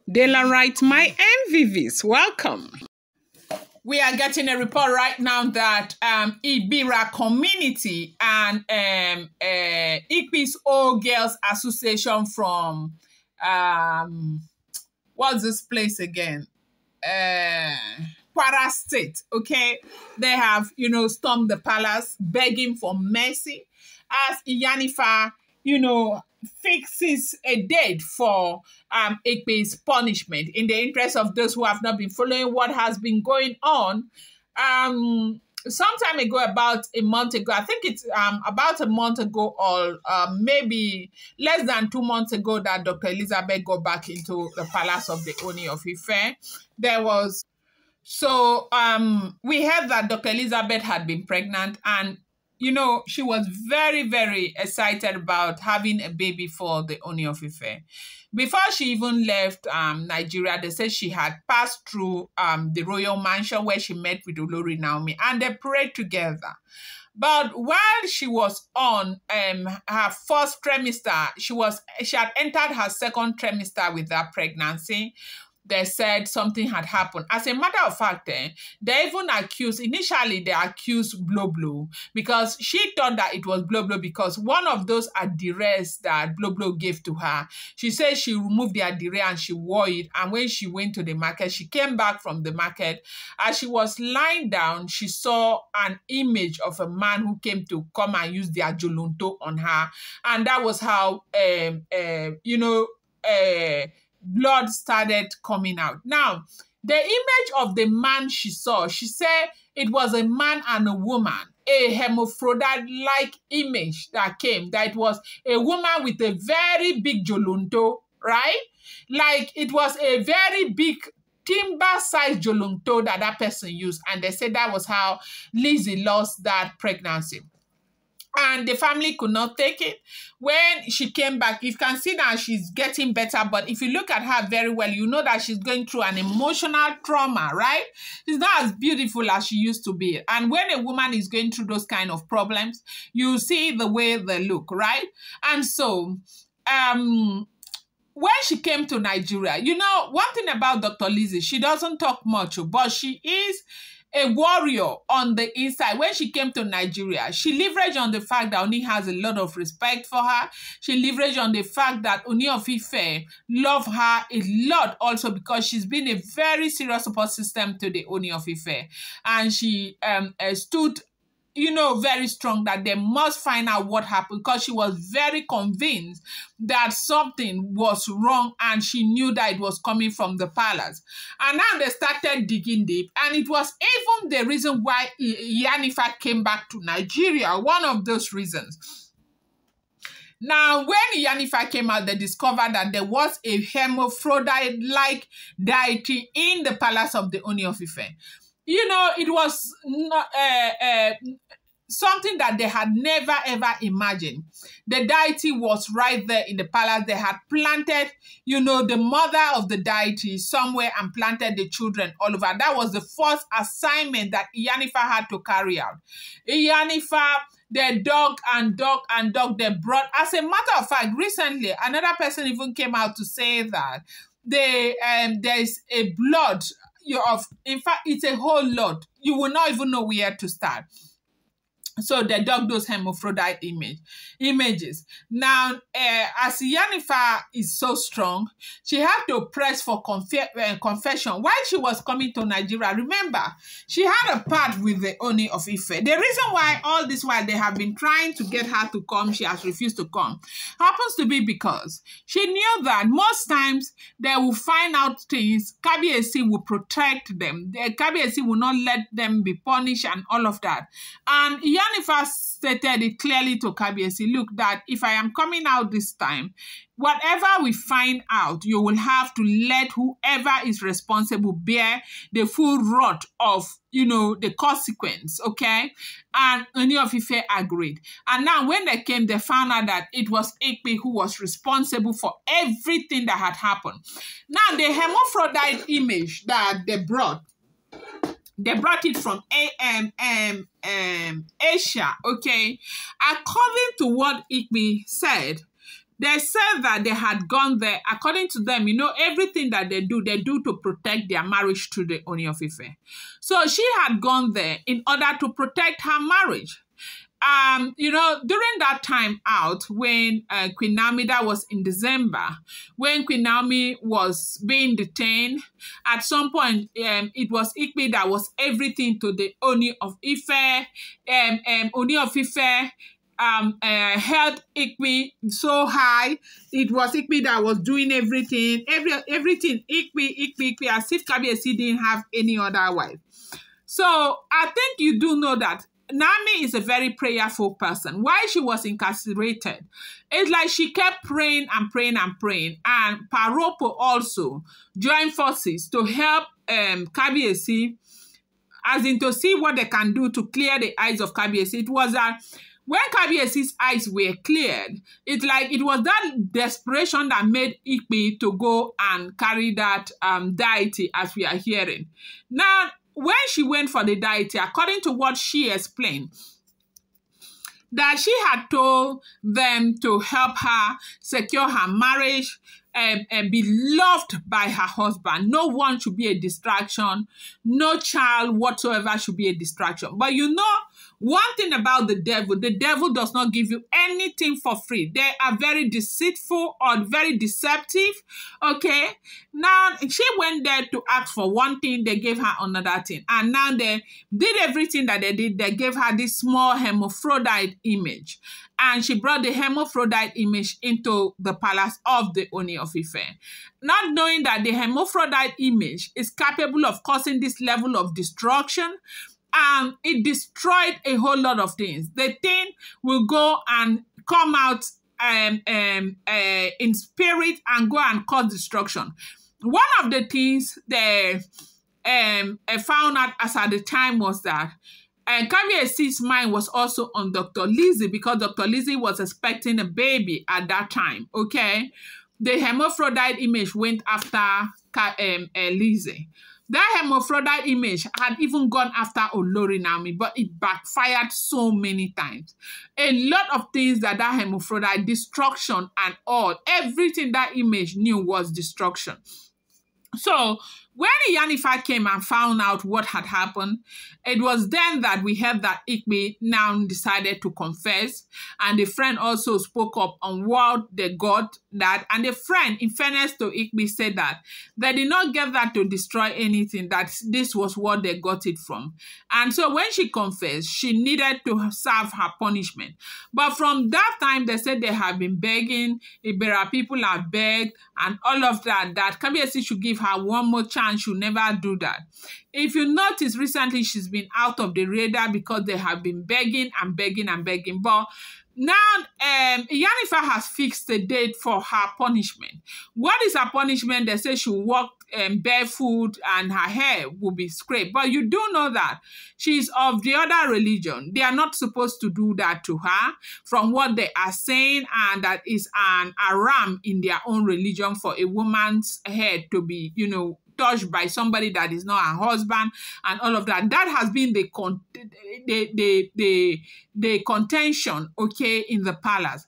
Dela writes, my MVVs, welcome. We are getting a report right now that Ibire community and Igbi's Old Girls Association from, what's this place again? Kwara State, okay? They have, stormed the palace begging for mercy as Iyanifa, fixes a date for Igbi's punishment in the interest of those who have not been following what has been going on. Some time ago, about a month ago, I think it's about a month ago or maybe less than 2 months ago that Dr. Elizabeth got back into the palace of the Ooni of Ife. We heard that Dr. Elizabeth had been pregnant and she was very, very excited about having a baby for the Ooni of Ife. Before she even left Nigeria, they said she had passed through the royal mansion where she met with Olori Naomi and they prayed together. But while she was on her first trimester, she had entered her second trimester with that pregnancy. They said something had happened. As a matter of fact, they even initially they accused Blo because she thought that it was Blo because one of those adires that Blo gave to her, she said she removed the adire and she wore it. And when she went to the market, she came back from the market. As she was lying down, she saw an image of a man who came to come and use their jolunto on her. And that was how, blood started coming out. Now, the image of the man she saw, she said it was a man and a woman, a hermaphrodite-like image that came, that it was a woman with a very big jolunto, right? Like it was a very big timber-sized jolunto that person used. And they said that was how Lizzie lost that pregnancy. And the family could not take it. When she came back, you can see that she's getting better. But if you look at her very well, you know that she's going through an emotional trauma, right? She's not as beautiful as she used to be. And when a woman is going through those kind of problems, you see the way they look, right? And so, when she came to Nigeria, one thing about Dr. Lizzie, she doesn't talk much, but she is a warrior on the inside. When she came to Nigeria, she leveraged on the fact that Ooni has a lot of respect for her. She leveraged on the fact that Ooni of Ife love her a lot also because she's been a very serious support system to the Ooni of Ife. And she stood very strong that they must find out what happened because she was very convinced that something was wrong and she knew that it was coming from the palace. And now they started digging deep and it was even the reason why Iyanifa came back to Nigeria, one of those reasons. Now, when Iyanifa came out, they discovered that there was a hermaphrodite-like deity in the palace of the Ooni of Ife. It was not, something that they had never, ever imagined. The deity was right there in the palace. They had planted, the mother of the deity somewhere and planted the children all over. That was the first assignment that Iyanifa had to carry out. Iyanifa, they dug and dug and dug. They brought, as a matter of fact, recently, another person even came out to say that there's a blood in fact, it's a whole lot. You will not even know where to start. So they dug those hermaphrodite images. Now, as Iyanifa is so strong, she had to press for confession. While she was coming to Nigeria, remember, she had a part with the Ooni of Ife. The reason why all this while they have been trying to get her to come, she has refused to come, happens to be because she knew that most times they will find out things, Kabiyesi will protect them. The Kabiyesi will not let them be punished and all of that. And Iyanifa stated it clearly to Kabiyesi, look, that if I am coming out this time, whatever we find out, you will have to let whoever is responsible bear the full wrath of, the consequence, okay? And Ooni of Ife agreed. And now when they came, they found out that it was Igbi who was responsible for everything that had happened. Now, the hermaphrodite image that they brought it from Asia, okay? According to what Igbi said, They said that they had gone there, according to them, everything that they do to protect their marriage to the Ooni of Ife. So she had gone there in order to protect her marriage. During that time out, when Queen Naomi, that was in December, when Queen Naomi was being detained, at some point, it was Igbi that was everything to the Ooni of Ife. Ooni of Ife held Igbi so high. It was Igbi that was doing everything, everything Igbi, as if Kabiyesi didn't have any other wife. So I think you do know that Naomi is a very prayerful person. While she was incarcerated, it's like she kept praying and praying and praying. And Paropo also joined forces to help Kabiyesi, as in to see what they can do to clear the eyes of Kabiyesi. It was that when Kabiyesi's eyes were cleared, it's like it was that desperation that made Igbi to go and carry that deity, as we are hearing. Now, when she went for the deity, according to what she explained, that she had told them to help her secure her marriage and be loved by her husband. No one should be a distraction. No child whatsoever should be a distraction. But one thing about the devil does not give you anything for free. They are very deceitful or very deceptive, okay? Now, she went there to ask for one thing, they gave her another thing. And now they did everything that they did. They gave her this small hermaphrodite image. And she brought the hermaphrodite image into the palace of the Ooni of Ife. Not knowing that the hermaphrodite image is capable of causing this level of destruction, it destroyed a whole lot of things. The thing will go and come out in spirit and go and cause destruction. One of the things they found out as at the time was that Kabiyesi's mind was also on Dr. Lizzie, because Dr. Lizzie was expecting a baby at that time, okay? The hermaphrodite image went after Lizzie. That hermaphrodite image had even gone after Olori Naomi, but it backfired so many times. A lot of things that hermaphrodite, destruction and all, everything that image knew was destruction. So when Iyanifa came and found out what had happened, it was then that we heard that Igbi now decided to confess. And the friend also spoke up on what they got that. And the friend, in fairness to Igbi, said that they did not get that to destroy anything, that this was what they got it from. And so when she confessed, she needed to serve her punishment. But from that time, they said they have been begging, Ibire people have begged, and all of that Kabiyesi should give her one more chance. Should never do that. If you notice, recently she's been out of the radar because they have been begging and begging and begging. But now Iyanifa has fixed the date for her punishment. What is her punishment? They say she'll walk barefoot and her hair will be scraped. But you do know that she's of the other religion. They are not supposed to do that to her, from what they are saying, and that is an haram in their own religion for a woman's hair to be, touched by somebody that is not her husband, and all of that. That has been the contention, okay, in the palace.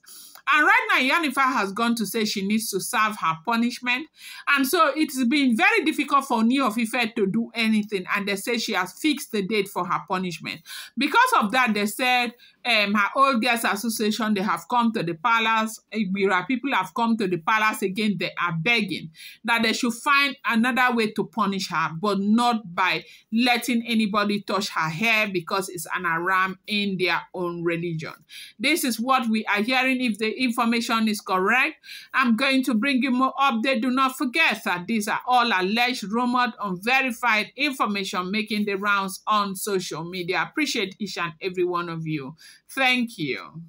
And right now, Iyanifa has gone to say she needs to serve her punishment. And so it's been very difficult for Ooni of Ife to do anything. And they say she has fixed the date for her punishment. Because of that, they said her old girls association, they have come to the palace. Ibire people have come to the palace again. They are begging that they should find another way to punish her, but not by letting anybody touch her hair, because it's an haram in their own religion. This is what we are hearing. If the information is correct, I'm going to bring you more update. Do not forget that these are all alleged, rumored, unverified information making the rounds on social media. I appreciate each and every one of you. Thank you.